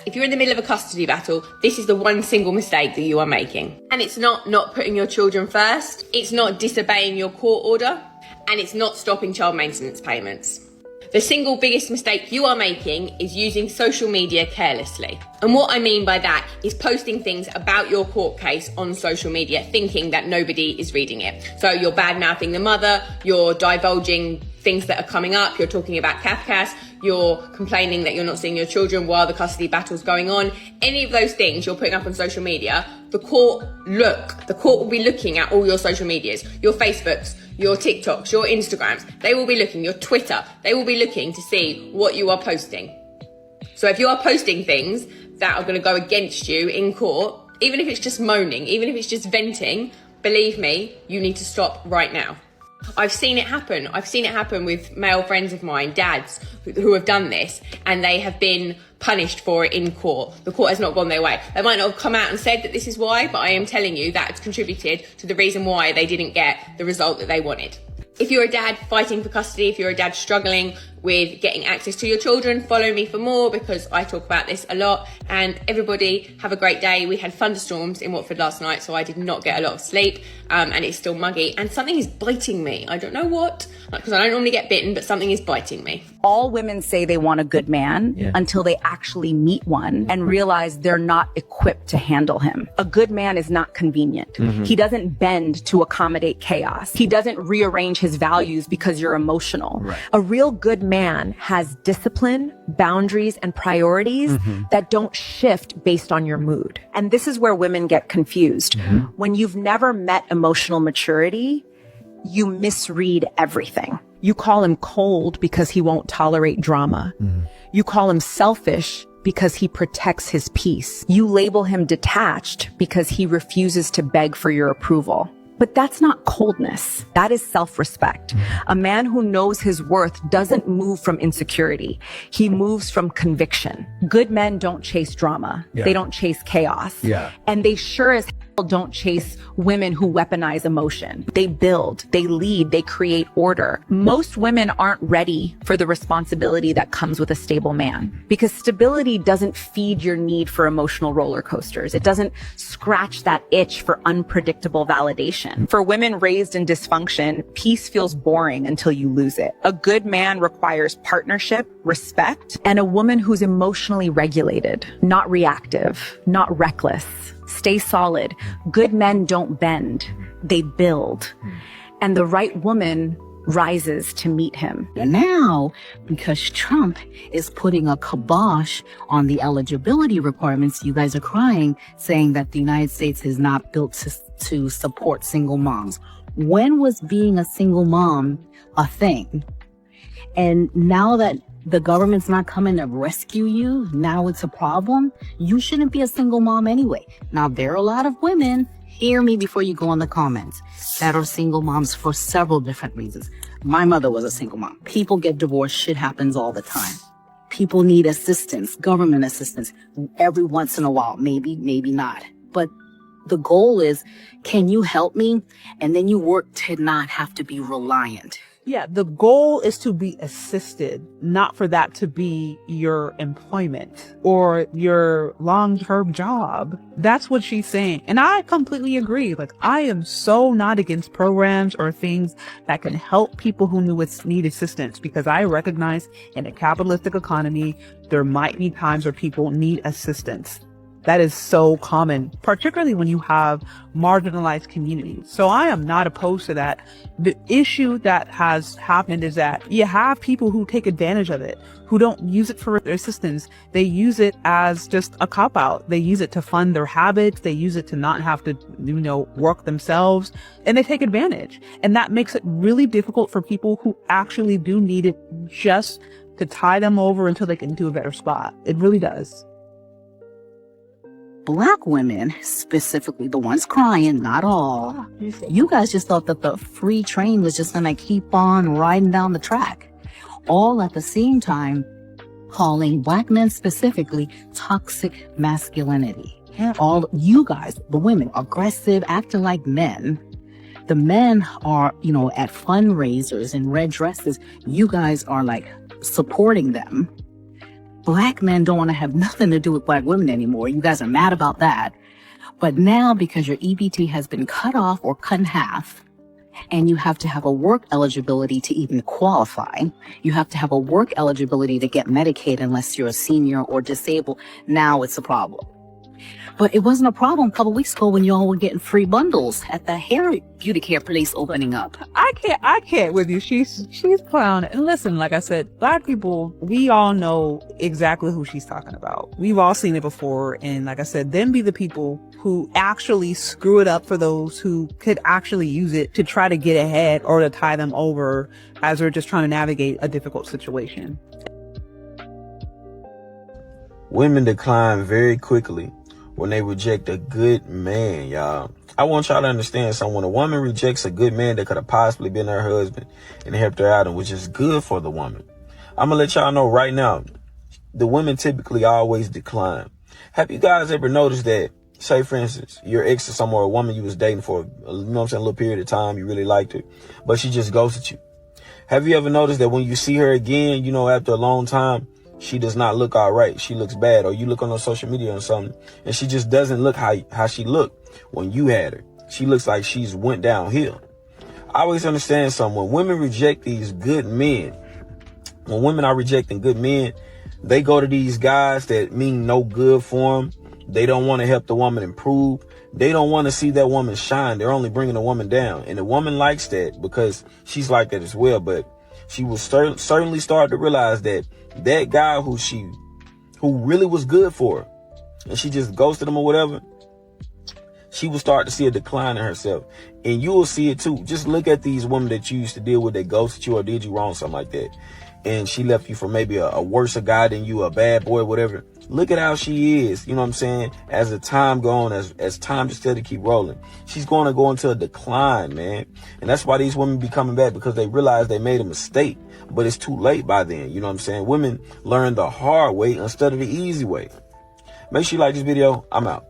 if you're in the middle of a custody battle, this is the one single mistake that you are making. And it's not putting your children first, it's not disobeying your court order, and it's not stopping child maintenance payments. The single biggest mistake you are making is using social media carelessly. And what I mean by that is posting things about your court case on social media, thinking that nobody is reading it. So you're bad-mouthing the mother, you're divulging things that are coming up, you're talking about Kafkas, you're complaining that you're not seeing your children while the custody battle's going on. Any of those things you're putting up on social media, the court will be looking at all your social medias, your Facebooks, your TikToks, your Instagrams. They will be looking, your Twitter, they will be looking to see what you are posting. So if you are posting things that are going to go against you in court, even if it's just moaning, even if it's just venting, believe me, you need to stop right now. I've seen it happen. I've seen it happen with male friends of mine, dads, who have done this, and they have been punished for it in court. The court has not gone their way. They might not have come out and said that this is why, but I am telling you that it's contributed to the reason why they didn't get the result that they wanted. If you're a dad fighting for custody, if you're a dad struggling with getting access to your children, follow me for more, because I talk about this a lot. And everybody have a great day. We had thunderstorms in Watford last night, so I did not get a lot of sleep, and it's still muggy, and something is biting me. I don't know what, because I don't normally get bitten, but something is biting me. All women say they want a good man until they actually meet one and realize they're not equipped to handle him. A good man is not convenient. He doesn't bend to accommodate chaos. He doesn't rearrange his values because you're emotional. A real good man has discipline, boundaries, and priorities that don't shift based on your mood. And this is where women get confused. When you've never met emotional maturity, you misread everything. You call him cold because he won't tolerate drama. You call him selfish because he protects his peace. You label him detached because he refuses to beg for your approval. But that's not coldness. That is self-respect. A man who knows his worth doesn't move from insecurity. He moves from conviction. Good men don't chase drama. They don't chase chaos. And they sure as hell don't chase women who weaponize emotion. They build, they lead, they create order. Most women aren't ready for the responsibility that comes with a stable man, because stability doesn't feed your need for emotional roller coasters. It doesn't scratch that itch for unpredictable validation. For women raised in dysfunction, peace feels boring until you lose it. A good man requires partnership, respect, and a woman who's emotionally regulated, not reactive, not reckless. Stay solid. Good men don't bend, they build. And the right woman rises to meet him. And now, because Trump is putting a kibosh on the eligibility requirements, you guys are crying, saying that the United States is not built to support single moms. When was being a single mom a thing? And now that the government's not coming to rescue you, now it's a problem. You shouldn't be a single mom anyway. Now, there are a lot of women, hear me before you go in the comments, that are single moms for several different reasons. My mother was a single mom. People get divorced. Shit happens all the time. People need assistance, government assistance, every once in a while. Maybe, maybe not. But the goal is, can you help me? And then you work to not have to be reliant. Yeah, the goal is to be assisted, not for that to be your employment or your long-term job. That's what she's saying. And I completely agree. Like, I am so not against programs or things that can help people who need assistance, because I recognize in a capitalistic economy, there might be times where people need assistance. That is so common, particularly when you have marginalized communities. So I am not opposed to that. The issue that has happened is that you have people who take advantage of it, who don't use it for their assistance. They use it as just a cop-out. They use it to fund their habits. They use it to not have to, work themselves, and they take advantage. And that makes it really difficult for people who actually do need it, just to tie them over until they get into a better spot. It really does. Black women, specifically the ones crying, not all, you guys just thought that the free train was just gonna keep on riding down the track, all at the same time calling Black men specifically toxic masculinity. All you guys, the women, aggressive, acting like men. The men are, at fundraisers in red dresses. You guys are like supporting them. Black men don't want to have nothing to do with black women anymore. You guys are mad about that. But now, because your EBT has been cut off or cut in half, and you have to have a work eligibility to even qualify, you have to have a work eligibility to get Medicaid unless you're a senior or disabled, now it's a problem. But it wasn't a problem a couple weeks ago when y'all were getting free bundles at the beauty care place opening up. I can't with you. She's clowning. And listen, like I said, black people, we all know exactly who she's talking about. We've all seen it before. And like I said, them be the people who actually screw it up for those who could actually use it to try to get ahead or to tie them over as they're just trying to navigate a difficult situation. Women decline very quickly when they reject a good man, y'all. I want y'all to understand something. When a woman rejects a good man that could have possibly been her husband and helped her out, and which is good for the woman, I'm going to let y'all know right now, the women typically always decline. Have you guys ever noticed that, say, for instance, your ex or someone, or a woman you was dating for, a little period of time, you really liked her, but she just ghosted you? Have you ever noticed that when you see her again, after a long time, she does not look all right? She looks bad. Or you look on her social media or something, and she just doesn't look how she looked when you had her. She looks like she's went downhill. I always understand something. When women reject these good men, when women are rejecting good men, they go to these guys that mean no good for them. They don't want to help the woman improve. They don't want to see that woman shine. They're only bringing the woman down. And the woman likes that because she's like that as well. But she will certainly start to realize that that guy who really was good for her, and she just ghosted him or whatever, she will start to see a decline in herself. And you will see it too. Just look at these women that you used to deal with that ghosted you or did you wrong, something like that, and she left you for maybe a worse guy than you, a bad boy, whatever. Look at how she is, you know what I'm saying? As the time goes on, as time just steady keep rolling, she's going to go into a decline, man. And that's why these women be coming back, because they realize they made a mistake, but it's too late by then. You know what I'm saying? Women learn the hard way instead of the easy way. Make sure you like this video. I'm out.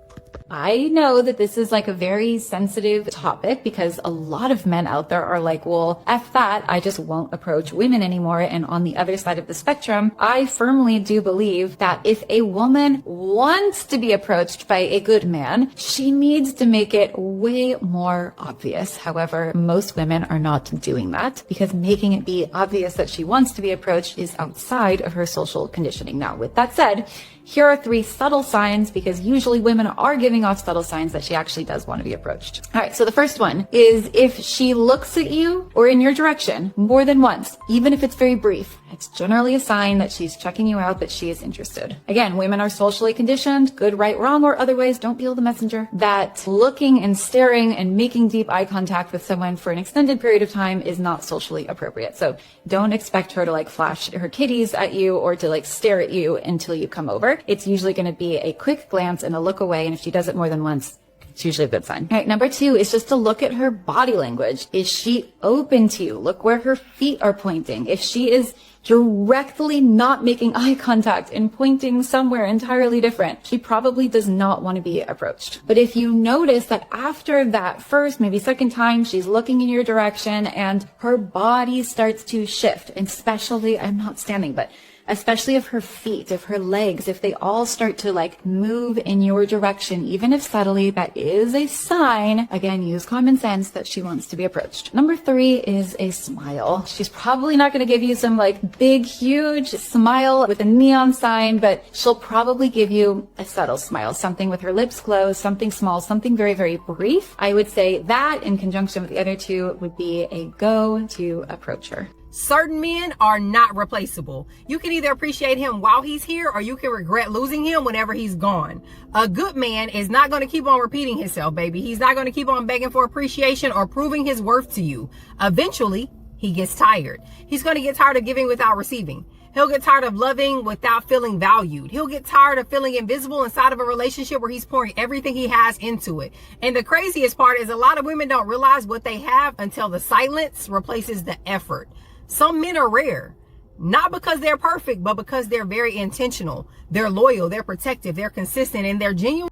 I know that this is like a very sensitive topic because a lot of men out there are like, well, F that, I just won't approach women anymore. And on the other side of the spectrum, I firmly do believe that if a woman wants to be approached by a good man, she needs to make it way more obvious. However, most women are not doing that because making it be obvious that she wants to be approached is outside of her social conditioning. Now, with that said, here are 3 subtle signs, because usually women are giving off subtle signs that she actually does want to be approached. All right, so the first one is if she looks at you or in your direction more than once, even if it's very brief, it's generally a sign that she's checking you out, that she is interested. Again, women are socially conditioned, good, right, wrong, or otherwise, don't be the messenger, that looking and staring and making deep eye contact with someone for an extended period of time is not socially appropriate. So don't expect her to like flash her kitties at you or to like stare at you until you come over. It's usually going to be a quick glance and a look away. And if she does it more than once, it's usually a good sign. All right, number 2 is just to look at her body language. Is she open to you? Look where her feet are pointing. If she is directly not making eye contact and pointing somewhere entirely different, she probably does not want to be approached. But if you notice that after that first, maybe second time, she's looking in your direction and her body starts to shift, and especially, I'm not standing, but especially if her feet, if her legs, if they all start to like move in your direction, even if subtly, that is a sign, again, use common sense, that she wants to be approached. Number 3 is a smile. She's probably not going to give you some like big, huge smile with a neon sign, but she'll probably give you a subtle smile, something with her lips closed, something small, something very, very brief. I would say that in conjunction with the other 2 would be a go to approach her. Certain men are not replaceable. You can either appreciate him while he's here, or you can regret losing him whenever he's gone. A good man is not going to keep on repeating himself, baby. He's not going to keep on begging for appreciation or proving his worth to you. Eventually, he gets tired. He's going to get tired of giving without receiving. He'll get tired of loving without feeling valued. He'll get tired of feeling invisible inside of a relationship where he's pouring everything he has into it. And the craziest part is a lot of women don't realize what they have until the silence replaces the effort. Some men are rare, not because they're perfect, but because they're very intentional. They're loyal, they're protective, they're consistent, and they're genuine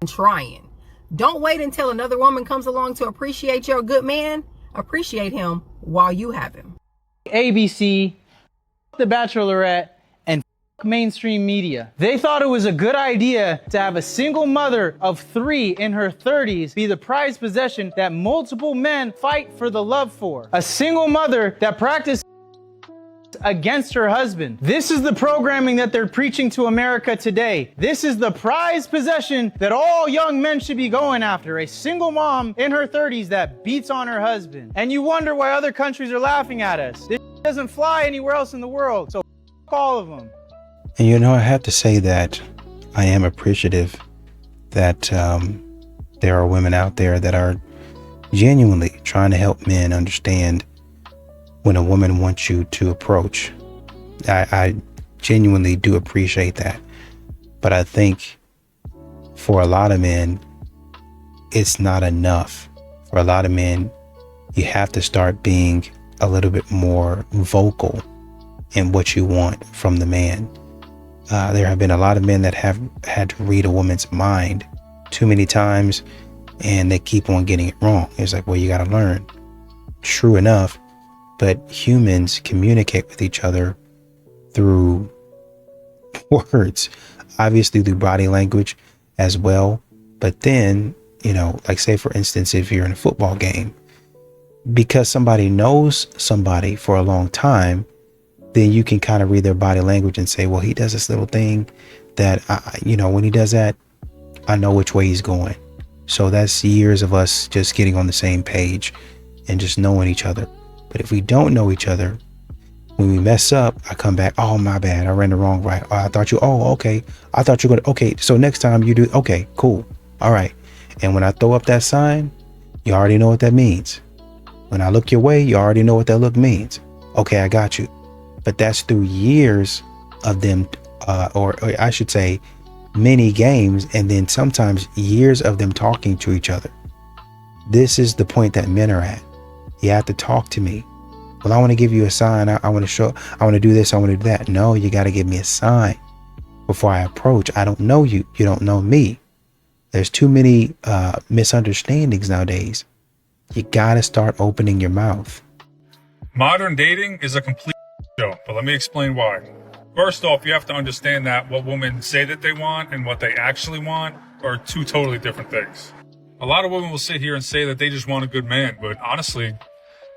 trying. Don't wait until another woman comes along to appreciate your good man. Appreciate him while you have him. ABC, The Bachelorette, and mainstream media. They thought it was a good idea to have a single mother of 3 in her 30s be the prized possession that multiple men fight for the love for. A single mother that practices against her husband. This is the programming that they're preaching to America today. This is the prized possession that all young men should be going after. A single mom in her 30s that beats on her husband. And you wonder why other countries are laughing at us. This doesn't fly anywhere else in the world. So all of them. And you know, I have to say that I am appreciative that there are women out there that are genuinely trying to help men understand when a woman wants you to approach. I genuinely do appreciate that. But I think for a lot of men, it's not enough. For a lot of men, you have to start being a little bit more vocal in what you want from the man. There have been a lot of men that have had to read a woman's mind too many times, and they keep on getting it wrong. It's like, well, you got to learn. True enough, but humans communicate with each other through words, obviously through body language as well. But then, you know, like say, for instance, if you're in a football game, because somebody knows somebody for a long time, then you can kind of read their body language and say, well, he does this little thing that, you know, when he does that, I know which way he's going. So that's years of us just getting on the same page and just knowing each other. But if we don't know each other, when we mess up, I come back, oh, my bad, I ran the wrong right. Oh, I thought you, oh, okay. I thought you were going to, okay. So next time you do, okay, cool. All right. And when I throw up that sign, you already know what that means. When I look your way, you already know what that look means. Okay, I got you. But that's through years of them, or I should say many games, and then sometimes years of them talking to each other. This is the point that men are at. You have to talk to me. Well, I want to give you a sign. I want to show, I want to do this. I want to do that. No, you got to give me a sign before I approach. I don't know you. You don't know me. There's too many misunderstandings nowadays. You got to start opening your mouth. Modern dating is a complete show, but let me explain why. First off, you have to understand that what women say that they want and what they actually want are two totally different things. A lot of women will sit here and say that they just want a good man, but honestly,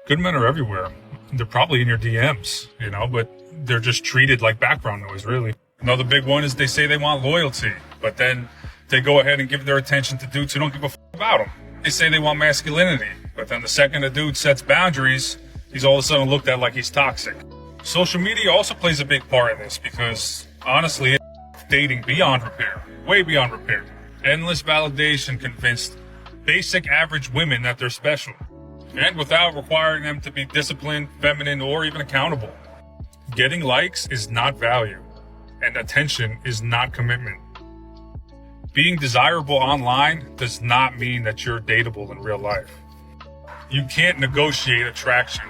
good men are everywhere. They're probably in your DMs, you know, but they're just treated like background noise, really. Another big one is they say they want loyalty, but then they go ahead and give their attention to dudes who don't give a f about them. They say they want masculinity, but then the second a dude sets boundaries, he's all of a sudden looked at like he's toxic. Social media also plays a big part in this because, honestly, it's dating beyond repair, way beyond repair. Endless validation convinced basic average women that they're special, and without requiring them to be disciplined, feminine, or even accountable. Getting likes is not value, and attention is not commitment. Being desirable online does not mean that you're dateable in real life. You can't negotiate attraction,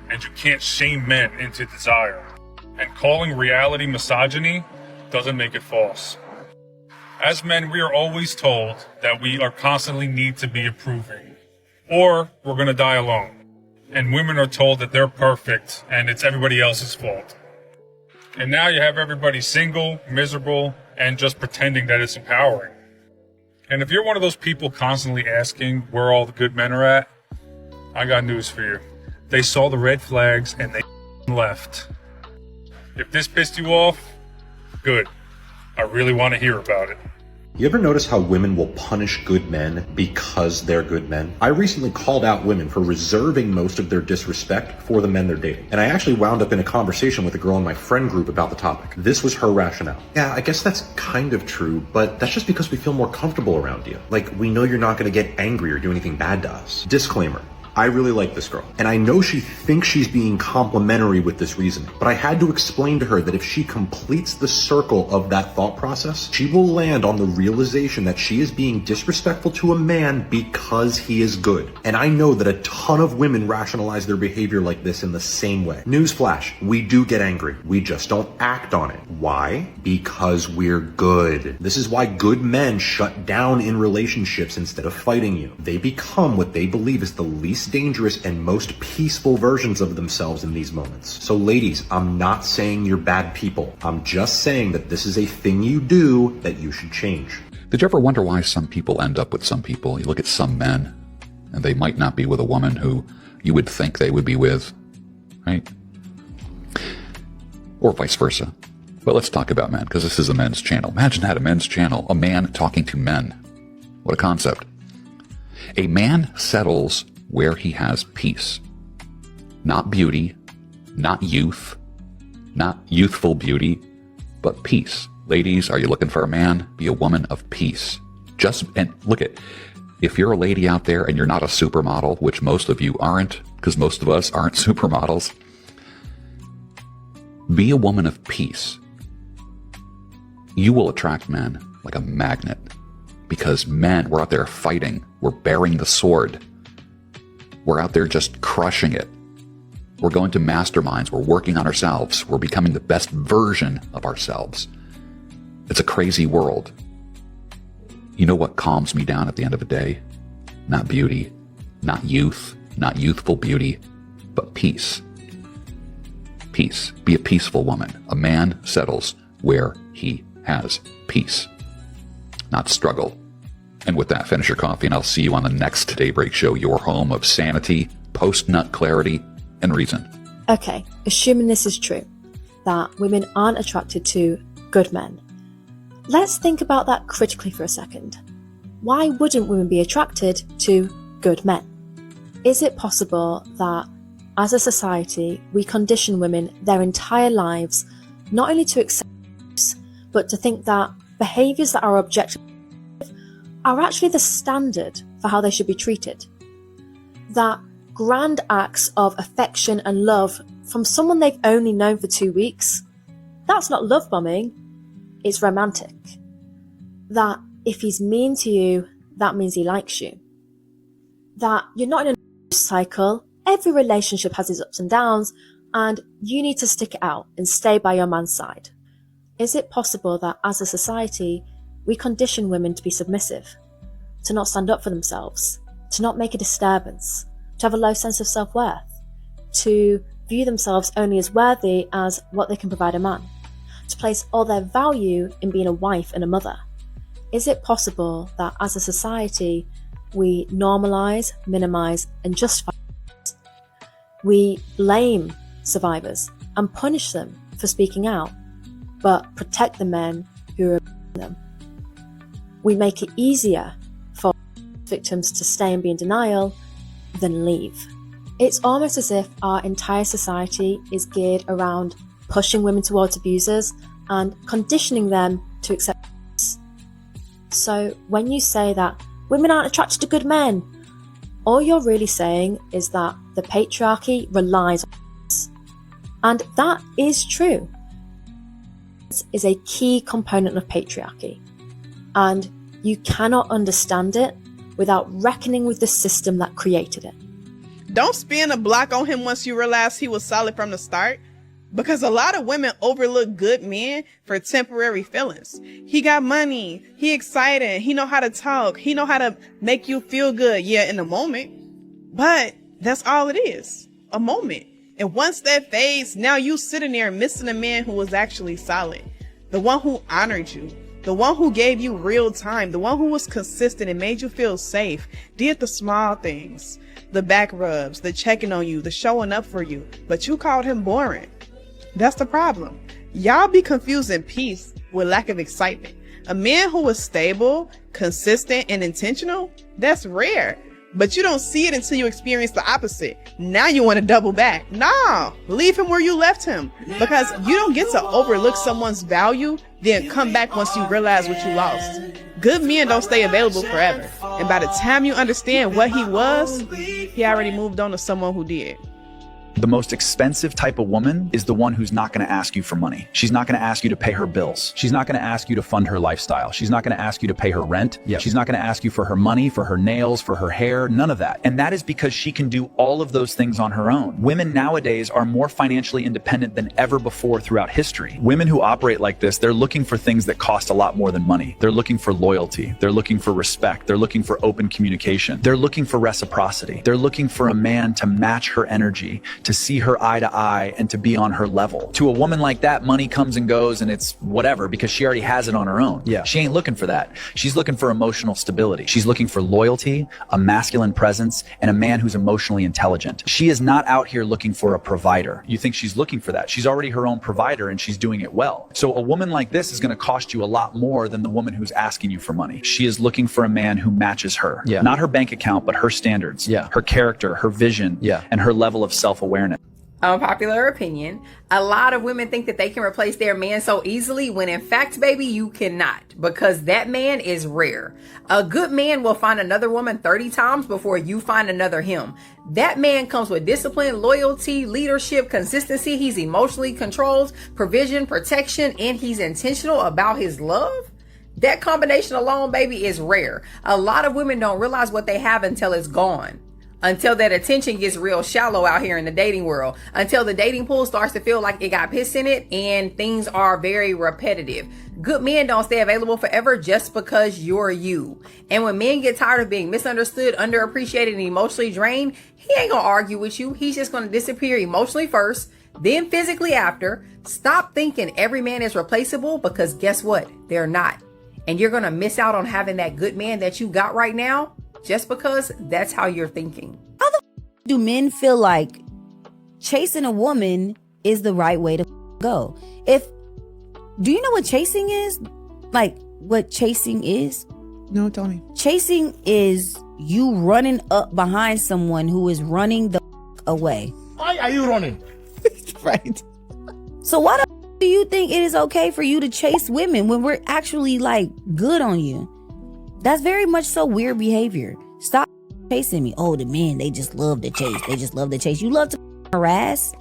and you can't shame men into desire. And calling reality misogyny doesn't make it false. As men, we are always told that we are constantly need to be approving, or we're going to die alone. And women are told that they're perfect and it's everybody else's fault. And now you have everybody single, miserable, and just pretending that it's empowering. And if you're one of those people constantly asking where all the good men are at, I got news for you. They saw the red flags and they left. If this pissed you off, good. I really want to hear about it. You ever notice how women will punish good men because they're good men? I recently called out women for reserving most of their disrespect for the men they're dating. And I actually wound up in a conversation with a girl in my friend group about the topic. This was her rationale. Yeah, I guess that's kind of true, but that's just because we feel more comfortable around you. Like, we know you're not going to get angry or do anything bad to us. Disclaimer. I really like this girl, and I know she thinks she's being complimentary with this reasoning, but I had to explain to her that if she completes the circle of that thought process, she will land on the realization that she is being disrespectful to a man because he is good. And I know that a ton of women rationalize their behavior like this in the same way. Newsflash, we do get angry. We just don't act on it. Why? Because we're good. This is why good men shut down in relationships instead of fighting you. They become what they believe is the least least dangerous and most peaceful versions of themselves in these moments. So ladies, I'm not saying you're bad people. I'm just saying that this is a thing you do that you should change. Did you ever wonder why some people end up with some people? You look at some men, and they might not be with a woman who you would think they would be with, right? Or vice versa. But let's talk about men, because this is a men's channel. Imagine that, a men's channel, a man talking to men. What a concept. A man settles where he has peace. Not beauty, not youth, not youthful beauty, but peace. Ladies, are you looking for a man? Be a woman of peace. And look at, if you're a lady out there and you're not a supermodel, which most of you aren't, because most of us aren't supermodels, be a woman of peace. You will attract men like a magnet, because men, we're out there fighting, we're bearing the sword, we're out there just crushing it. We're going to masterminds, we're working on ourselves, we're becoming the best version of ourselves. It's a crazy world. You know what calms me down at the end of the day? Not beauty, not youth, not youthful beauty, but peace. Peace. Be a peaceful woman. A man settles where he has peace, not struggle. And with that, finish your coffee, and I'll see you on the next Daybreak Show, your home of sanity, post-nut clarity, and reason. Okay, assuming this is true, that women aren't attracted to good men, let's think about that critically for a second. Why wouldn't women be attracted to good men? Is it possible that as a society, we condition women their entire lives not only to accept abuse, but to think that behaviours that are objective are actually the standard for how they should be treated? That grand acts of affection and love from someone they've only known for 2 weeks, that's not love bombing, it's romantic. That if he's mean to you, that means he likes you. That you're not in a cycle, every relationship has its ups and downs, and you need to stick it out and stay by your man's side. Is it possible that as a society, we condition women to be submissive, to not stand up for themselves, to not make a disturbance, to have a low sense of self-worth, to view themselves only as worthy as what they can provide a man, to place all their value in being a wife and a mother? Is it possible that as a society, we normalise, minimise and justify? We blame survivors and punish them for speaking out, but protect the men who are them. We make it easier for victims to stay and be in denial than leave. It's almost as if our entire society is geared around pushing women towards abusers and conditioning them to accept. So when you say that women aren't attracted to good men, all you're really saying is that the patriarchy relies on this. And that is true. This is a key component of patriarchy. And you cannot understand it without reckoning with the system that created it. Don't spin a block on him once you realize he was solid from the start, because a lot of women overlook good men for temporary feelings. He got money, he excited, he know how to talk, he know how to make you feel good, yeah, in the moment. But that's all it is, a moment. And once that fades, now you sitting there missing a man who was actually solid, the one who honored you, the one who gave you real time, the one who was consistent and made you feel safe, did the small things, the back rubs, the checking on you, the showing up for you, but you called him boring. That's the problem. Y'all be confusing peace with lack of excitement. A man who is stable, consistent, and intentional, that's rare. But you don't see it until you experience the opposite. Now you want to double back. No, leave him where you left him. Because you don't get to overlook someone's value, then come back once you realize what you lost. Good men don't stay available forever. And by the time you understand what he was, he already moved on to someone who did. The most expensive type of woman is the one who's not going to ask you for money. She's not going to ask you to pay her bills. She's not going to ask you to fund her lifestyle. She's not going to ask you to pay her rent. She's not going to ask you for her money, for her nails, for her hair, none of that. And that is because she can do all of those things on her own. Women nowadays are more financially independent than ever before throughout history. Women who operate like this, they're looking for things that cost a lot more than money. They're looking for loyalty. They're looking for respect. They're looking for open communication. They're looking for reciprocity. They're looking for a man to match her energy, to see her eye to eye, and to be on her level. To a woman like that, money comes and goes and it's whatever because she already has it on her own. She ain't looking for that. She's looking for emotional stability. She's looking for loyalty, a masculine presence, and a man who's emotionally intelligent. She is not out here looking for a provider. You think she's looking for that. She's already her own provider and she's doing it well. So a woman like this is going to cost you a lot more than the woman who's asking you for money. She is looking for a man who matches her. Not her bank account, but her standards, her character, her vision, and her level of self-awareness. Unpopular opinion. A lot of women think that they can replace their man so easily when in fact, baby, you cannot, because that man is rare. A good man will find another woman 30 times before you find another him. That man comes with discipline, loyalty, leadership, consistency. He's emotionally controlled, provision, protection, and he's intentional about his love. That combination alone, baby, is rare. A lot of women don't realize what they have until it's gone. Until that attention gets real shallow out here in the dating world. Until the dating pool starts to feel like it got piss in it and things are very repetitive. Good men don't stay available forever just because you're you. And when men get tired of being misunderstood, underappreciated, and emotionally drained, he ain't gonna argue with you. He's just gonna disappear emotionally first, then physically after. Stop thinking every man is replaceable, because guess what? They're not. And you're gonna miss out on having that good man that you got right now just because that's how you're thinking. How the do men feel like chasing a woman is the right way to go? Do you know what chasing is? Like what chasing is? No, tell me. Chasing is you running up behind someone who is running the away. Why are you running? Right. So why the do you think it is okay for you to chase women when we're actually like good on you? That's very much so weird behavior. Stop chasing me. Oh, the men, they just love to chase. They just love to chase. You love to harass?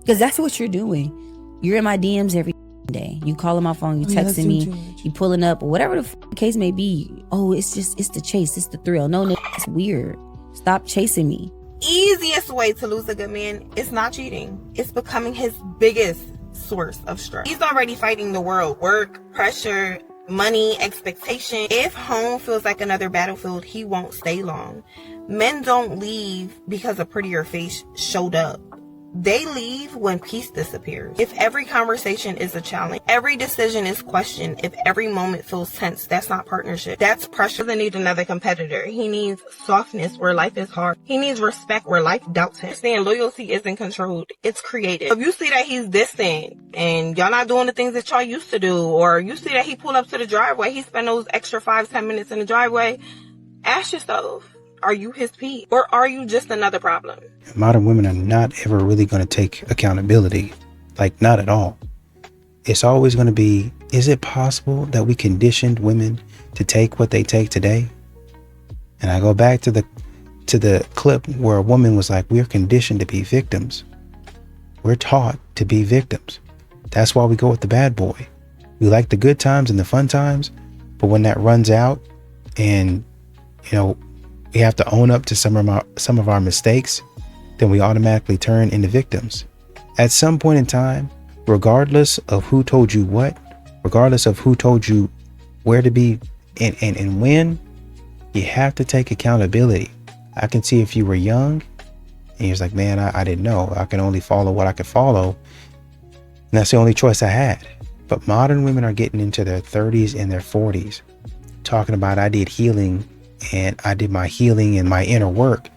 Because that's what you're doing. You're in my DMs every day. You calling my phone, you texting me, you pulling up, or whatever the case may be. Oh, it's the chase. It's the thrill. No, it's weird. Stop chasing me. Easiest way to lose a good man is not cheating. It's becoming his biggest source of stress. He's already fighting the world. Work, pressure, money, expectation. If home feels like another battlefield, he won't stay long. Men don't leave because a prettier face showed up. They leave when peace disappears. If every conversation is a challenge, every decision is questioned, if every moment feels tense, that's not partnership. That's pressure. He doesn't need another competitor. He needs softness where life is hard. He needs respect where life doubts him. Saying loyalty isn't controlled, it's created. If you see that he's distant and y'all not doing the things that y'all used to do, or you see that he pulled up to the driveway, he spent those extra 5-10 minutes in the driveway, ask yourself, are you his peace, or are you just another problem? Modern women are not ever really going to take accountability. Like, not at all. It's always going to be, is it possible that we conditioned women to take what they take today? And I go back to the clip where a woman was like, we're conditioned to be victims. We're taught to be victims. That's why we go with the bad boy. We like the good times and the fun times, but when that runs out and, you know, we have to own up to some of our mistakes, then we automatically turn into victims. At some point in time, regardless of who told you what, regardless of who told you where to be and when, you have to take accountability. I can see if you were young and you're like, man, I didn't know. I can only follow what I could follow. And that's the only choice I had. But modern women are getting into their 30s and their 40s, talking about I did healing and I did my healing and my inner work,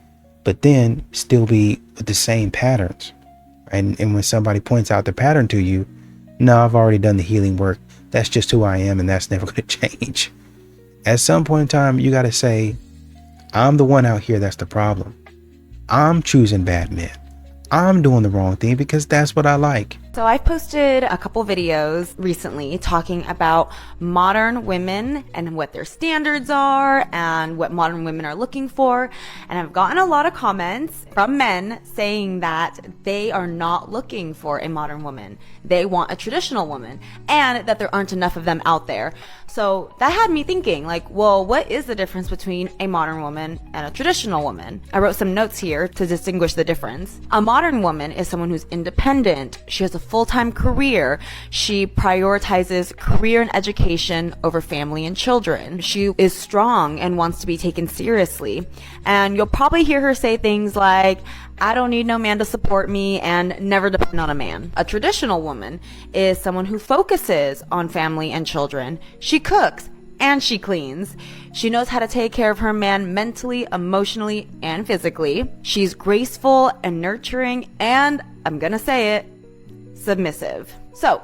but then still be with the same patterns. And when somebody points out the pattern to you, no, I've already done the healing work. That's just who I am, and that's never going to change. At some point in time, you got to say, I'm the one out here that's the problem. I'm choosing bad men. I'm doing the wrong thing because that's what I like. So I've posted a couple videos recently talking about modern women and what their standards are and what modern women are looking for. And I've gotten a lot of comments from men saying that they are not looking for a modern woman. They want a traditional woman, and that there aren't enough of them out there. So that had me thinking, like, well, what is the difference between a modern woman and a traditional woman? I wrote some notes here to distinguish the difference. A modern woman is someone who's independent. She has a full-time career. She prioritizes career and education over family and children. She is strong and wants to be taken seriously. And you'll probably hear her say things like, I don't need no man to support me, and never depend on a man. A traditional woman is someone who focuses on family and children. She cooks and she cleans. She knows how to take care of her man mentally, emotionally, and physically. She's graceful and nurturing, and I'm gonna say it, submissive. So,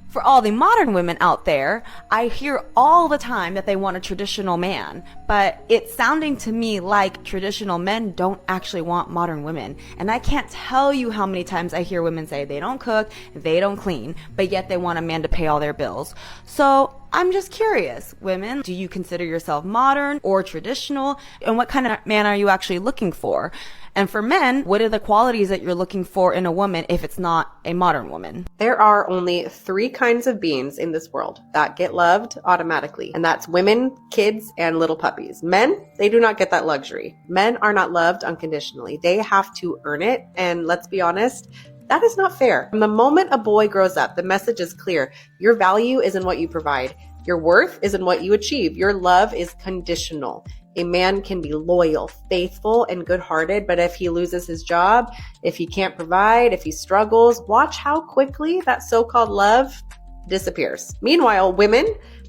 for all the modern women out there, I hear all the time that they want a traditional man, but it's sounding to me like traditional men don't actually want modern women. And I can't tell you how many times I hear women say they don't cook, they don't clean, but yet they want a man to pay all their bills. So I'm just curious, women, do you consider yourself modern or traditional? And what kind of man are you actually looking for? And for men, what are the qualities that you're looking for in a woman if it's not a modern woman? There are only 3 kinds of beings in this world that get loved automatically, and that's women, kids, and little puppies. Men, they do not get that luxury. Men are not loved unconditionally. They have to earn it, and let's be honest, that is not fair. From the moment a boy grows up, the message is clear. Your value is in what you provide. Your worth is in what you achieve. Your love is conditional. A man can be loyal, faithful, and good-hearted, but if he loses his job, if he can't provide, if he struggles, watch how quickly that so-called love disappears. Meanwhile, women,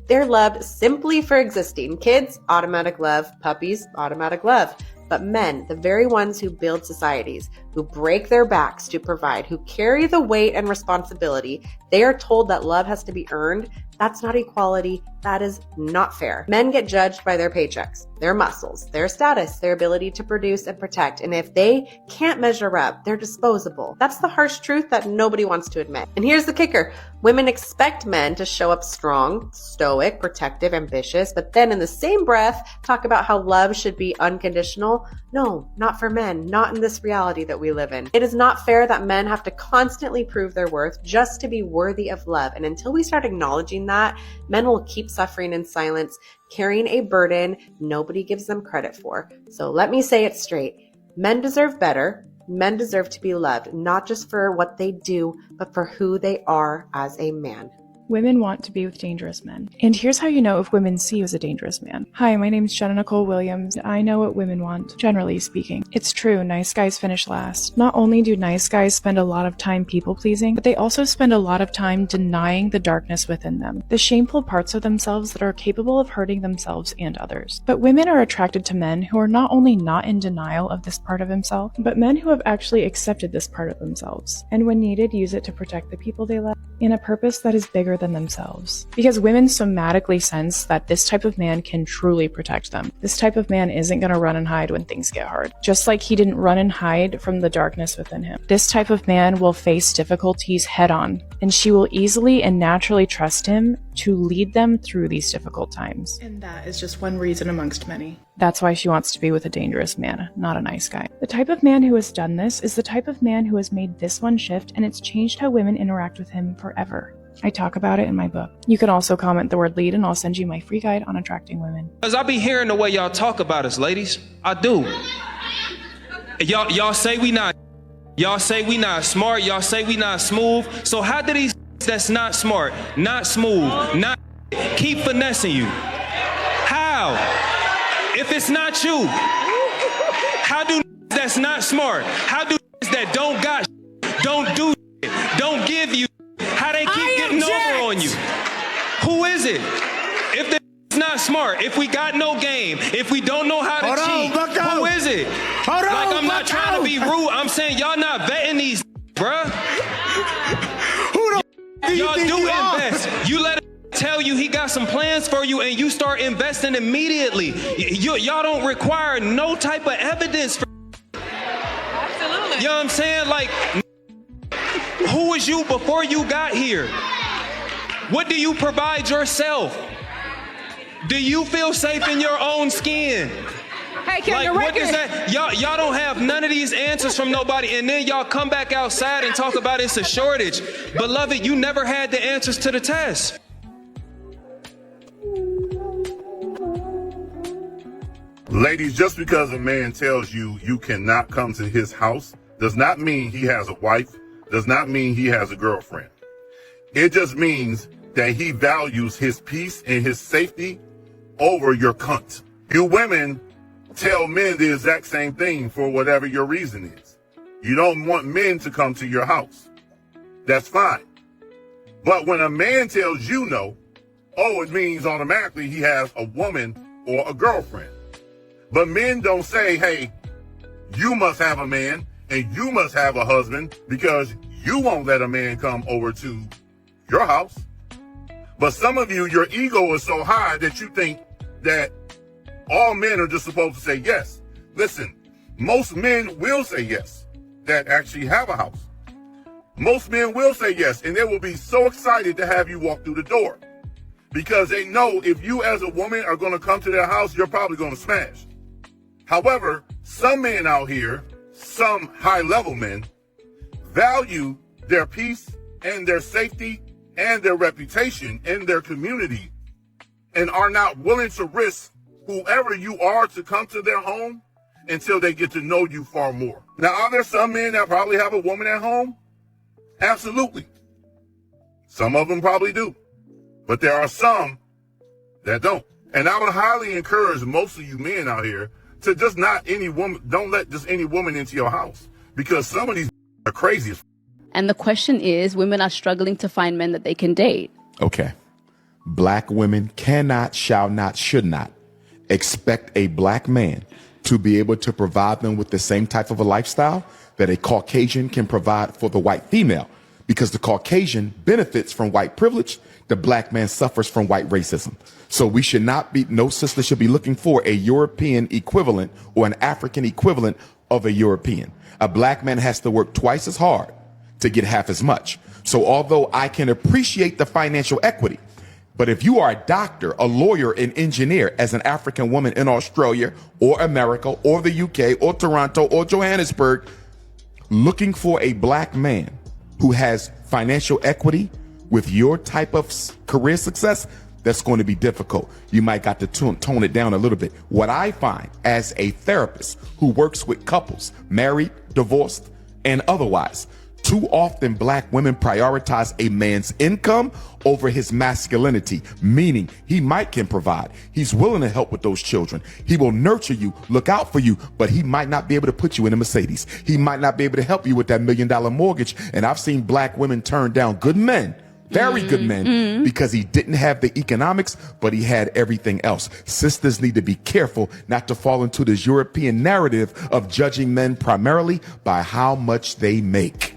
they're loved simply for existing. Kids, automatic love. Puppies, automatic love. But men, the very ones who build societies, who break their backs to provide, who carry the weight and responsibility, they are told that love has to be earned. That's not equality. That is not fair. Men get judged by their paychecks, their muscles, their status, their ability to produce and protect. And if they can't measure up, they're disposable. That's the harsh truth that nobody wants to admit. And here's the kicker. Women expect men to show up strong, stoic, protective, ambitious, but then in the same breath, talk about how love should be unconditional. No, not for men, not in this reality that we live in. It is not fair that men have to constantly prove their worth just to be worthy of love. And until we start acknowledging that, men will keep suffering in silence, carrying a burden nobody gives them credit for. So let me say it straight. Men deserve better. Men deserve to be loved, not just for what they do, but for who they are as a man. Women want to be with dangerous men. And here's how you know if women see you as a dangerous man. Hi, my name's Jenna Nicole Williams. I know what women want, generally speaking. It's true, nice guys finish last. Not only do nice guys spend a lot of time people-pleasing, but they also spend a lot of time denying the darkness within them, the shameful parts of themselves that are capable of hurting themselves and others. But women are attracted to men who are not only not in denial of this part of himself, but men who have actually accepted this part of themselves, and when needed, use it to protect the people they love in a purpose that is bigger than themselves. Because women somatically sense that this type of man can truly protect them. This type of man isn't going to run and hide when things get hard. Just like he didn't run and hide from the darkness within him. This type of man will face difficulties head on, and she will easily and naturally trust him to lead them through these difficult times. And that is just one reason amongst many. That's why she wants to be with a dangerous man, not a nice guy. The type of man who has done this is the type of man who has made this one shift, and it's changed how women interact with him forever. I talk about it in my book. You can also comment the word lead and I'll send you my free guide on attracting women. Cause I be hearing the way y'all talk about us, ladies. I do. Y'all say we not. Y'all say we not smart. Y'all say we not smooth. So how do these that's not smart, not smooth, not keep finessing you? How? If it's not you, how do that's not smart? How do that don't got, don't do, don't give you? How they keep getting over on you? Who is it? If it's not smart, if we got no game, if we don't know how to cheat, who is it? Like I'm not trying to be rude. I'm saying y'all not vetting these, bruh. Who the y'all do invest. You let him tell you he got some plans for you and you start investing immediately. Y'all don't require no type of evidence for. Absolutely. You know what I'm saying? Like, who was you before you got here? What do you provide yourself? Do you feel safe in your own skin? Hey, can Like, the what does record- that? Y'all don't have none of these answers from nobody, and then y'all come back outside and talk about it's a shortage. Beloved, you never had the answers to the test. Ladies, just because a man tells you you cannot come to his house does not mean he has a wife, does not mean he has a girlfriend. It just means that he values his peace and his safety over your cunt. You women tell men the exact same thing for whatever your reason is. You don't want men to come to your house. That's fine. But when a man tells you no, it means automatically he has a woman or a girlfriend. But men don't say, hey, you must have a man and you must have a husband because you won't let a man come over to your house. But some of you, your ego is so high that you think that all men are just supposed to say yes. Listen, most men will say yes that actually have a house. Most men will say yes, and they will be so excited to have you walk through the door because they know if you as a woman are going to come to their house, you're probably going to smash. However, some men out here, some high-level men, value their peace and their safety and their reputation in their community and are not willing to risk whoever you are to come to their home until they get to know you far more. Now, are there some men that probably have a woman at home? Absolutely. Some of them probably do. But there are some that don't. And I would highly encourage most of you men out here to just don't let just any woman into your house because some of these are crazy as And the question is, women are struggling to find men that they can date. Okay. Black women cannot, shall not, should not expect a black man to be able to provide them with the same type of a lifestyle that a Caucasian can provide for the white female, because the Caucasian benefits from white privilege. The black man suffers from white racism. So we should not be, no sister should be looking for a European equivalent or an African equivalent of a European. A black man has to work twice as hard to get half as much. So although I can appreciate the financial equity, but if you are a doctor, a lawyer, an engineer as an African woman in Australia or America or the UK or Toronto or Johannesburg, looking for a black man who has financial equity with your type of career success, that's going to be difficult. You might got to tone it down a little bit. What I find as a therapist who works with couples, married, divorced, and otherwise, too often black women prioritize a man's income over his masculinity, meaning he can provide. He's willing to help with those children. He will nurture you, look out for you, but he might not be able to put you in a Mercedes. He might not be able to help you with that $1 million mortgage. And I've seen black women turn down good men, very good men, because he didn't have the economics, but he had everything else. Sisters need to be careful not to fall into this European narrative of judging men primarily by how much they make.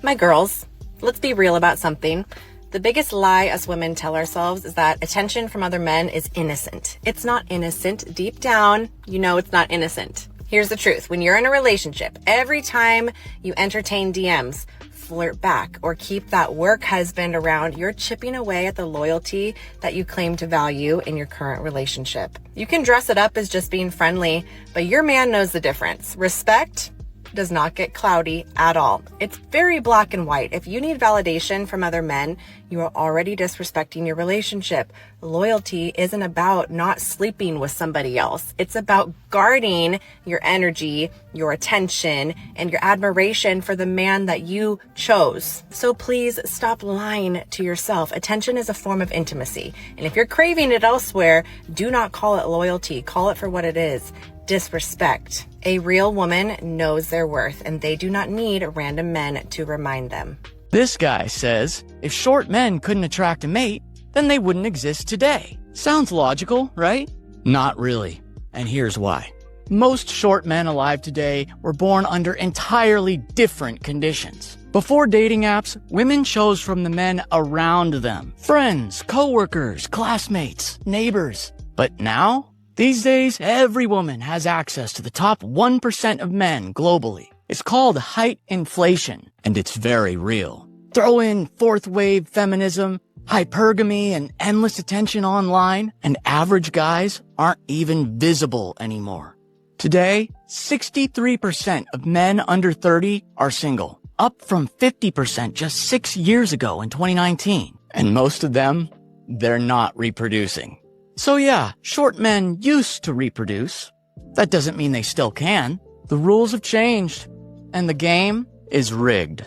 My girls, let's be real about something. The biggest lie us women tell ourselves is that attention from other men is innocent. It's not innocent. Deep down, you know it's not innocent. Here's the truth. When you're in a relationship, every time you entertain DMs, flirt back, or keep that work husband around, you're chipping away at the loyalty that you claim to value in your current relationship. You can dress it up as just being friendly, but your man knows the difference. Respect does not get cloudy at all. It's very black and white. If you need validation from other men, you are already disrespecting your relationship. Loyalty isn't about not sleeping with somebody else. It's about guarding your energy, your attention, and your admiration for the man that you chose. So please stop lying to yourself. Attention is a form of intimacy. And if you're craving it elsewhere, do not call it loyalty. Call it for what it is. Disrespect. A real woman knows their worth, and they do not need random men to remind them. This guy says, if short men couldn't attract a mate, then they wouldn't exist today. Sounds logical, right? Not really. And here's why. Most short men alive today were born under entirely different conditions. Before dating apps, women chose from the men around them. Friends, coworkers, classmates, neighbors. But now? These days, every woman has access to the top 1% of men globally. It's called height inflation, and it's very real. Throw in fourth wave feminism, hypergamy, and endless attention online, and average guys aren't even visible anymore. Today, 63% of men under 30 are single, up from 50% just 6 years ago in 2019. And most of them, they're not reproducing. So yeah, short men used to reproduce. That doesn't mean they still can. The rules have changed, and the game is rigged.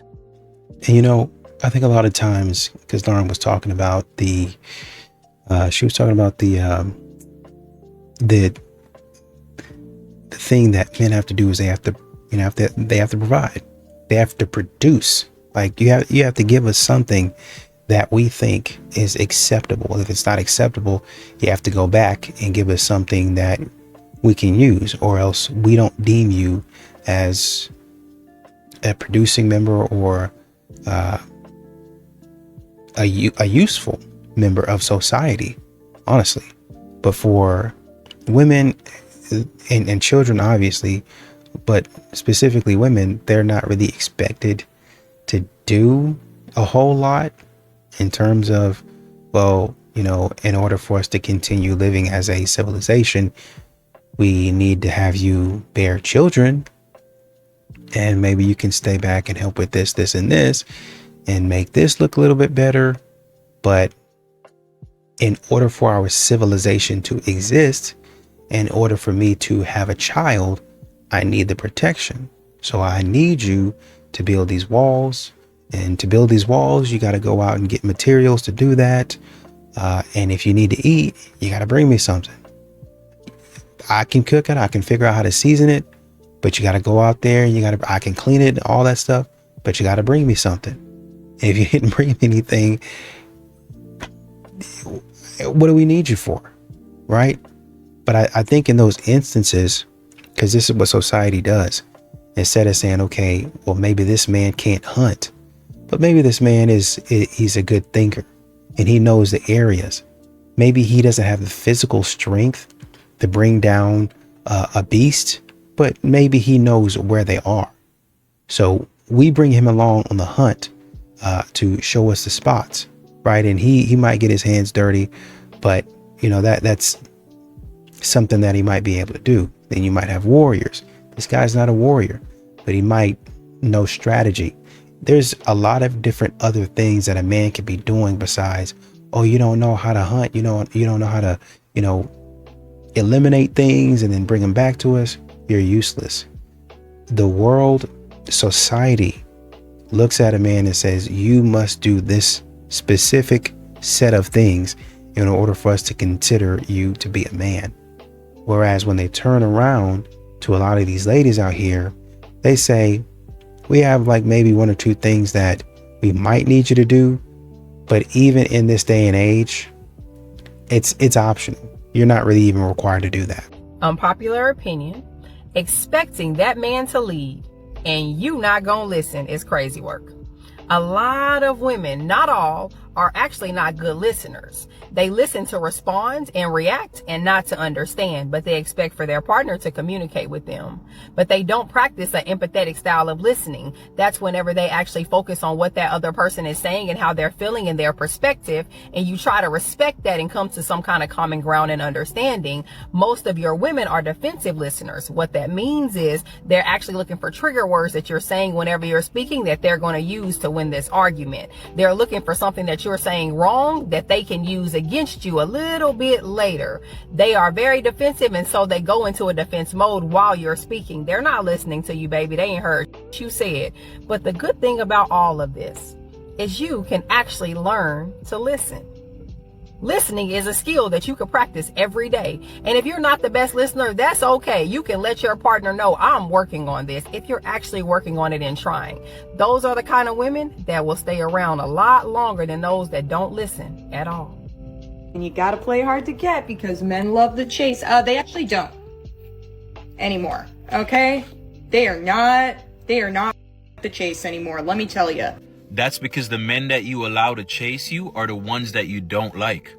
And you know, I think a lot of times, because Lauren was talking about the thing that men have to do is they have to provide. They have to produce. Like you have to give us something that we think is acceptable. If it's not acceptable, you have to go back and give us something that we can use, or else we don't deem you as a producing member or a useful member of society, honestly. But for women and children, obviously, but specifically women, they're not really expected to do a whole lot in terms of, well, you know, in order for us to continue living as a civilization, we need to have you bear children, and maybe you can stay back and help with this, this, and this, and make this look a little bit better. But in order for our civilization to exist, in order for me to have a child, I need the protection. So I need you to build these walls. And to build these walls, you got to go out and get materials to do that. And if you need to eat, you got to bring me something. I can cook it. I can figure out how to season it. But you got to go out there and I can clean it and all that stuff. But you got to bring me something. And if you didn't bring me anything, what do we need you for? Right? But I think in those instances, because this is what society does, instead of saying, okay, well, maybe this man can't hunt, but maybe this man he's a good thinker and he knows the areas. Maybe he doesn't have the physical strength to bring down a beast, but maybe he knows where they are. So we bring him along on the hunt to show us the spots, right? And he might get his hands dirty, but you know, that's something that he might be able to do. Then you might have warriors. This guy's not a warrior, but he might know strategy. There's a lot of different other things that a man could be doing besides, oh, you don't know how to hunt. You don't know how to, you know, eliminate things and then bring them back to us. You're useless. The world, society looks at a man and says, you must do this specific set of things in order for us to consider you to be a man. Whereas when they turn around to a lot of these ladies out here, they say, we have like maybe one or two things that we might need you to do. But even in this day and age, it's optional. You're not really even required to do that. Unpopular opinion, expecting that man to lead and you not gonna listen is crazy work. A lot of women, not all, are actually not good listeners. They listen to respond and react and not to understand, but they expect for their partner to communicate with them. But they don't practice an empathetic style of listening. That's whenever they actually focus on what that other person is saying and how they're feeling and their perspective, and you try to respect that and come to some kind of common ground and understanding. Most of your women are defensive listeners. What that means is they're actually looking for trigger words that you're saying whenever you're speaking that they're going to use to win this argument. They're looking for something that you're saying wrong that they can use against you a little bit later. They are very defensive, and so they go into a defense mode while you're speaking. They're not listening to you, baby. They ain't heard what you said. But the good thing about all of this is you can actually learn to listen. Listening is a skill that you can practice every day. And if you're not the best listener, that's okay. You can let your partner know, I'm working on this, if you're actually working on it and trying. Those are the kind of women that will stay around a lot longer than those that don't listen at all. And you gotta play hard to get because men love the chase. They actually don't anymore. Okay? They are not the chase anymore. Let me tell you. That's because the men that you allow to chase you are the ones that you don't like.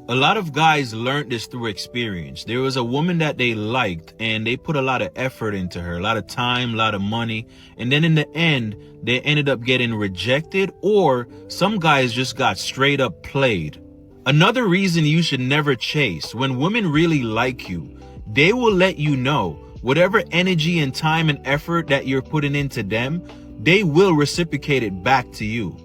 A lot of guys learned this through experience. There was a woman that they liked and they put a lot of effort into her, a lot of time, a lot of money. And then in the end, they ended up getting rejected, or some guys just got straight up played. Another reason you should never chase: when women really like you, they will let you know whatever energy and time and effort that you're putting into them, they will reciprocate it back to you.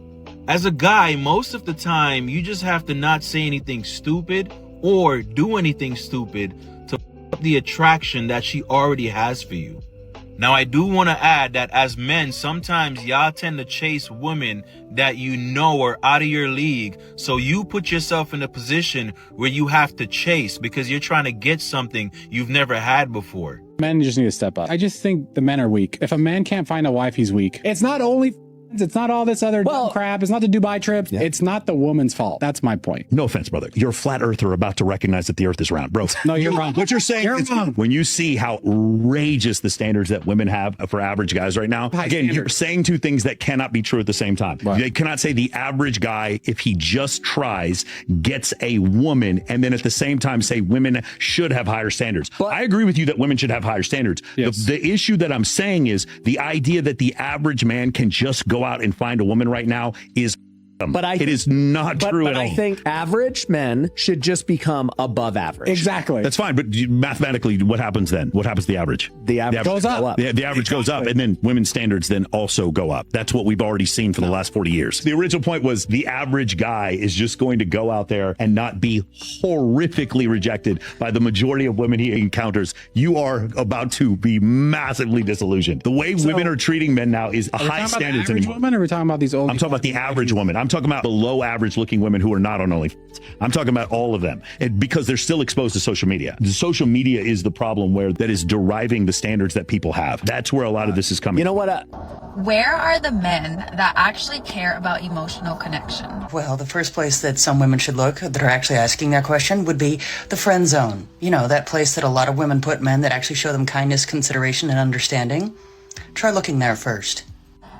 As a guy, most of the time, you just have to not say anything stupid or do anything stupid to up the attraction that she already has for you. Now, I do want to add that as men, sometimes y'all tend to chase women that you know are out of your league. So you put yourself in a position where you have to chase because you're trying to get something you've never had before. Men just need to step up. I just think the men are weak. If a man can't find a wife, he's weak. It's not only it's not all this other dumb crap. It's not the Dubai trip. Yeah. It's not the woman's fault. That's my point. No offense, brother. You're a flat earther about to recognize that the earth is round, bro. No, you're wrong. What you're saying is wrong. When you see how outrageous the standards that women have for average guys right now, again, you're saying two things that cannot be true at the same time. Right. They cannot say the average guy, if he just tries, gets a woman, and then at the same time say women should have higher standards. But I agree with you that women should have higher standards. Yes. The issue that I'm saying is the idea that the average man can just go out and find a woman right now is it is not true at all. I think average men should just become above average. Exactly. That's fine. But mathematically, what happens then? What happens to the average? The average goes up. The average goes up, and then women's standards then also go up. That's what we've already seen for the last 40 years. The original point was the average guy is just going to go out there and not be horrifically rejected by the majority of women he encounters. You are about to be massively disillusioned. The way women are treating men now is high standards anymore. Women, or are we talking about these old? I'm talking about the average woman. I'm talking about below average looking women who are not on OnlyFans. I'm talking about all of them, and because they're still exposed to social media. The social media is the problem that is deriving the standards that people have. That's where a lot of this is coming. You know what? Where are the men that actually care about emotional connection? Well, the first place that some women should look that are actually asking that question would be the friend zone. You know, that place that a lot of women put men that actually show them kindness, consideration, and understanding. Try looking there first.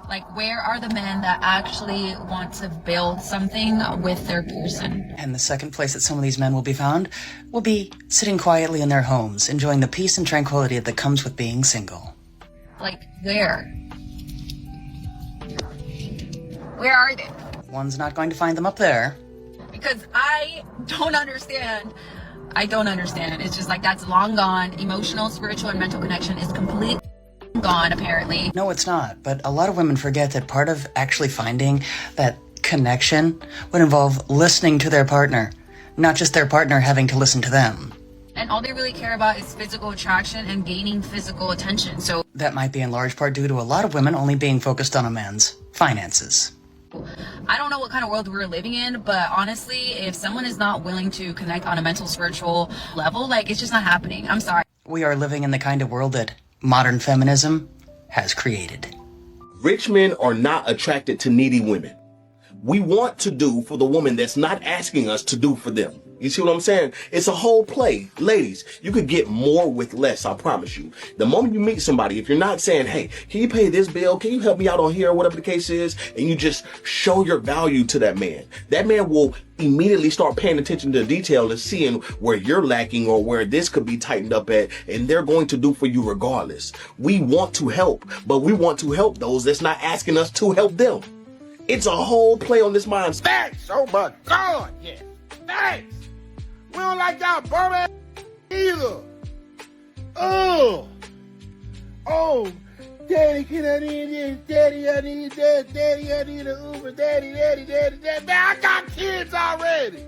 Like, where are the men that actually want to build something with their person? And the second place that some of these men will be found will be sitting quietly in their homes, enjoying the peace and tranquility that comes with being single. Like, where? Where are they? One's not going to find them up there. Because I don't understand. It's just like that's long gone. Emotional, spiritual, and mental connection is completely gone, apparently. No, it's not. But a lot of women forget that part of actually finding that connection would involve listening to their partner, not just their partner having to listen to them. And all they really care about is physical attraction and gaining physical attention. So that might be in large part due to a lot of women only being focused on a man's finances. I don't know what kind of world we're living in, but honestly, if someone is not willing to connect on a mental, spiritual level, like, it's just not happening. I'm sorry. We are living in the kind of world that modern feminism has created. Rich men are not attracted to needy women. We want to do for the woman that's not asking us to do for them. You see what I'm saying? It's a whole play. Ladies, you could get more with less, I promise you. The moment you meet somebody, if you're not saying, hey, can you pay this bill? Can you help me out on here? Whatever the case is. And you just show your value to that man will immediately start paying attention to detail and seeing where you're lacking or where this could be tightened up at. And they're going to do for you regardless. We want to help, but we want to help those that's not asking us to help them. It's a whole play on this mindset. Thanks, oh my God, yeah. Thanks. We don't like y'all bum ass either. Oh, Daddy, can I need this? Daddy, I need that. Daddy, I need an Uber. Daddy. I got kids already.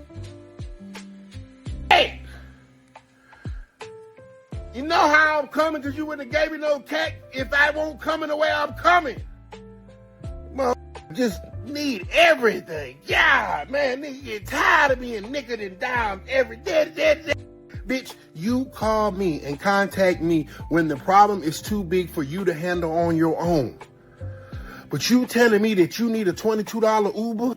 Hey, you know how I'm coming because you wouldn't have gave me no cat if I won't come in the way I'm coming. Just need everything. Yeah, man, nigga get tired of being nickered and dimed every day. Bitch, you call me and contact me when the problem is too big for you to handle on your own. But you telling me that you need a $22 Uber?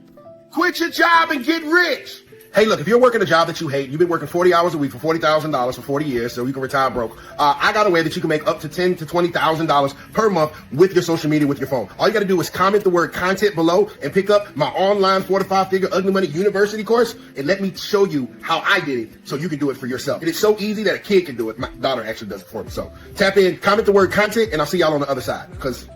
Quit your job and get rich. Hey, look, if you're working a job that you hate, you've been working 40 hours a week for $40,000 for 40 years so you can retire broke. I got a way that you can make up to $10,000 to $20,000 per month with your social media, with your phone. All you got to do is comment the word content below and pick up my online 4 to 5 figure Ugly Money University course and let me show you how I did it so you can do it for yourself. It is so easy that a kid can do it. My daughter actually does it for me. So tap in, comment the word content, and I'll see y'all on the other side, because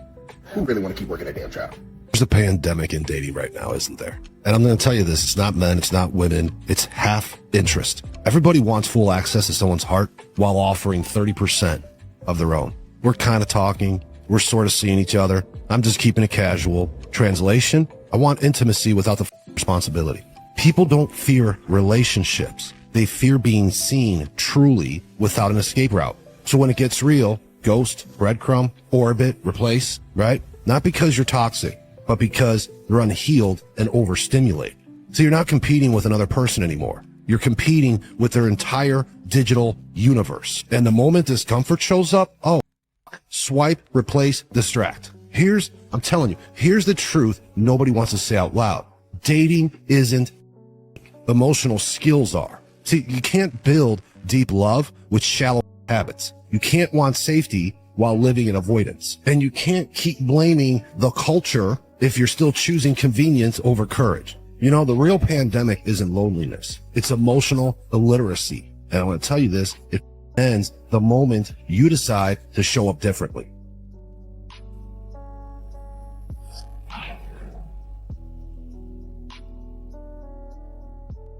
who really want to keep working that damn job? There's a pandemic in dating right now, isn't there? And I'm going to tell you this, it's not men, it's not women, it's half interest. Everybody wants full access to someone's heart while offering 30% of their own. We're kind of talking, we're sort of seeing each other. I'm just keeping it casual. Translation, I want intimacy without the responsibility. People don't fear relationships. They fear being seen truly without an escape route. So when it gets real, ghost, breadcrumb, orbit, replace, right? Not because you're toxic, but because they're unhealed and overstimulated. So you're not competing with another person anymore. You're competing with their entire digital universe. And the moment discomfort shows up, oh, swipe, replace, distract. I'm telling you, here's the truth nobody wants to say out loud. Dating isn't, emotional skills are. See, you can't build deep love with shallow habits. You can't want safety while living in avoidance. And you can't keep blaming the culture if you're still choosing convenience over courage. You know, the real pandemic isn't loneliness. It's emotional illiteracy. And I want to tell you this, it ends the moment you decide to show up differently.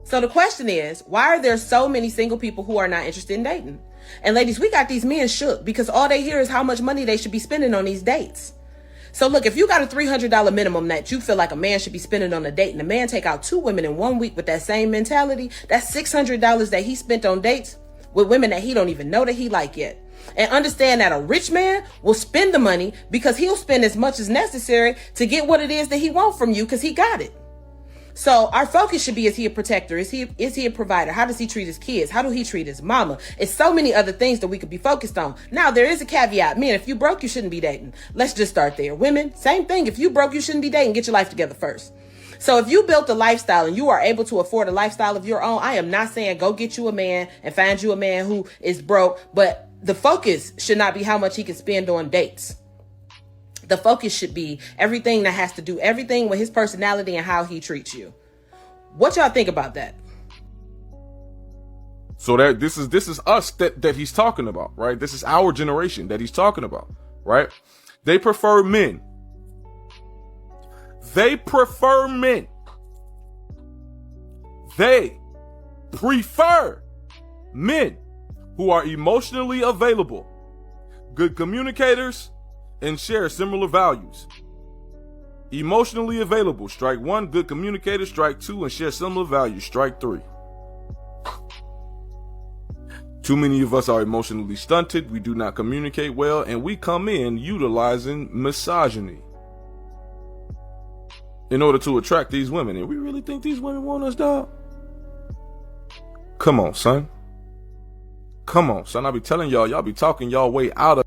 So the question is, why are there so many single people who are not interested in dating? And ladies, we got these men shook because all they hear is how much money they should be spending on these dates. So look, if you got a $300 minimum that you feel like a man should be spending on a date, and the man take out 2 women in 1 week with that same mentality, that's $600 that he spent on dates with women that he don't even know that he like yet. And understand that a rich man will spend the money because he'll spend as much as necessary to get what it is that he wants from you because he got it. So our focus should be, is he a protector? Is he a provider? How does he treat his kids? How do he treat his mama? It's so many other things that we could be focused on. Now, there is a caveat. Men, if you broke, you shouldn't be dating. Let's just start there. Women, same thing. If you broke, you shouldn't be dating. Get your life together first. So if you built a lifestyle and you are able to afford a lifestyle of your own, I am not saying go get you a man and find you a man who is broke, but the focus should not be how much he can spend on dates. The focus should be everything that has to do everything with his personality and how he treats you. What y'all think about that? So that this is us that he's talking about, right? This is our generation that he's talking about, right? They prefer men. They prefer men. They prefer men who are emotionally available, good communicators, and share similar values. Emotionally available, strike 1, good communicator, strike 2, and share similar values, strike 3. Too many of us are emotionally stunted, we do not communicate well, and we come in utilizing misogyny in order to attract these women. And we really think these women want us, dog? Come on, son. Come on, son. I be telling y'all be talking y'all way out of.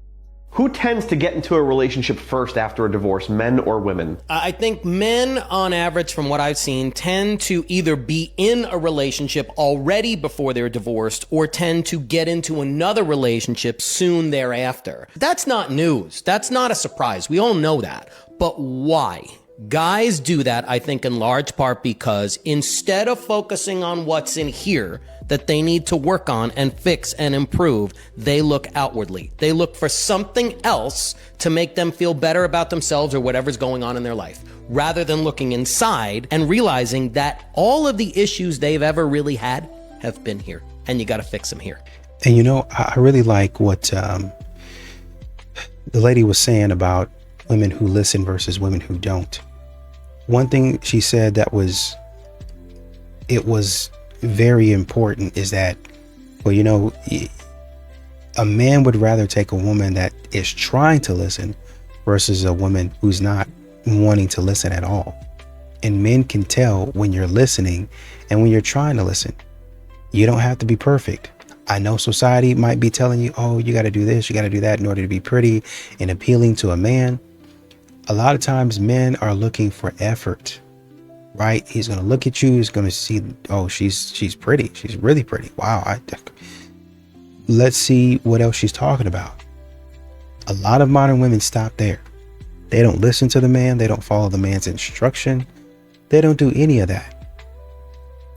Who tends to get into a relationship first after a divorce, men or women? I think men, on average, from what I've seen, tend to either be in a relationship already before they're divorced or tend to get into another relationship soon thereafter. That's not news. That's not a surprise. We all know that. But why? Guys do that, I think, in large part because instead of focusing on what's in here that they need to work on and fix and improve, they look outwardly. They look for something else to make them feel better about themselves or whatever's going on in their life, rather than looking inside and realizing that all of the issues they've ever really had have been here, and you got to fix them here. And you know, I really like what the lady was saying about women who listen versus women who don't. One thing she said that was very important is that, well, you know, a man would rather take a woman that is trying to listen versus a woman who's not wanting to listen at all. And men can tell when you're listening and when you're trying to listen. You don't have to be perfect. I know society might be telling you, oh, you got to do this, you got to do that in order to be pretty and appealing to a man. A lot of times men are looking for effort. right? He's going to look at you. He's going to see, oh, she's pretty. She's really pretty. Wow. Let's see what else she's talking about. A lot of modern women stop there. They don't listen to the man. They don't follow the man's instruction. They don't do any of that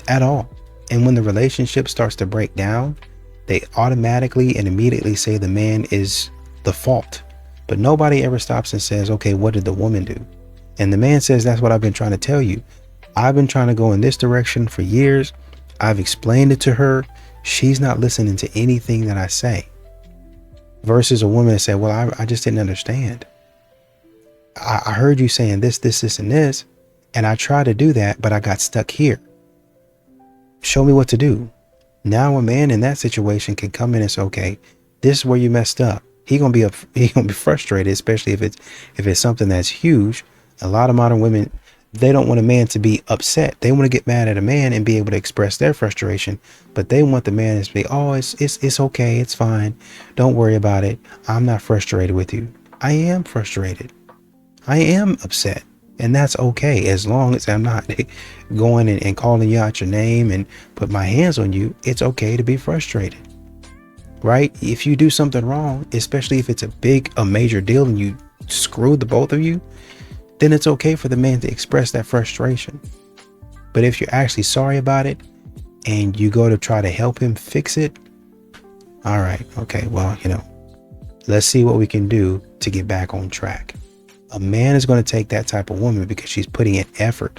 at all. And when the relationship starts to break down, they automatically and immediately say the man is the fault. But nobody ever stops and says, okay, what did the woman do? And the man says, that's what I've been trying to tell you. I've been trying to go in this direction for years. I've explained it to her. She's not listening to anything that I say. Versus a woman that said, well, I just didn't understand. I heard you saying this, and this, and I tried to do that, but I got stuck here. Show me what to do. Now a man in that situation can come in and say, okay, this is where you messed up. He gonna be frustrated, especially if it's something that's huge. A lot of modern women, they don't want a man to be upset. They want to get mad at a man and be able to express their frustration, but they want the man to be, oh, it's okay, it's fine, don't worry about it. I'm not frustrated with you. I am frustrated. I am upset, and that's okay as long as I'm not going and calling you out your name and put my hands on you. It's okay to be frustrated, right? If you do something wrong, especially if it's a major deal and you screwed the both of you, then it's okay for the man to express that frustration. But if you're actually sorry about it and you go to try to help him fix it, all right, okay, well, let's see what we can do to get back on track. A man is going to take that type of woman because she's putting in effort.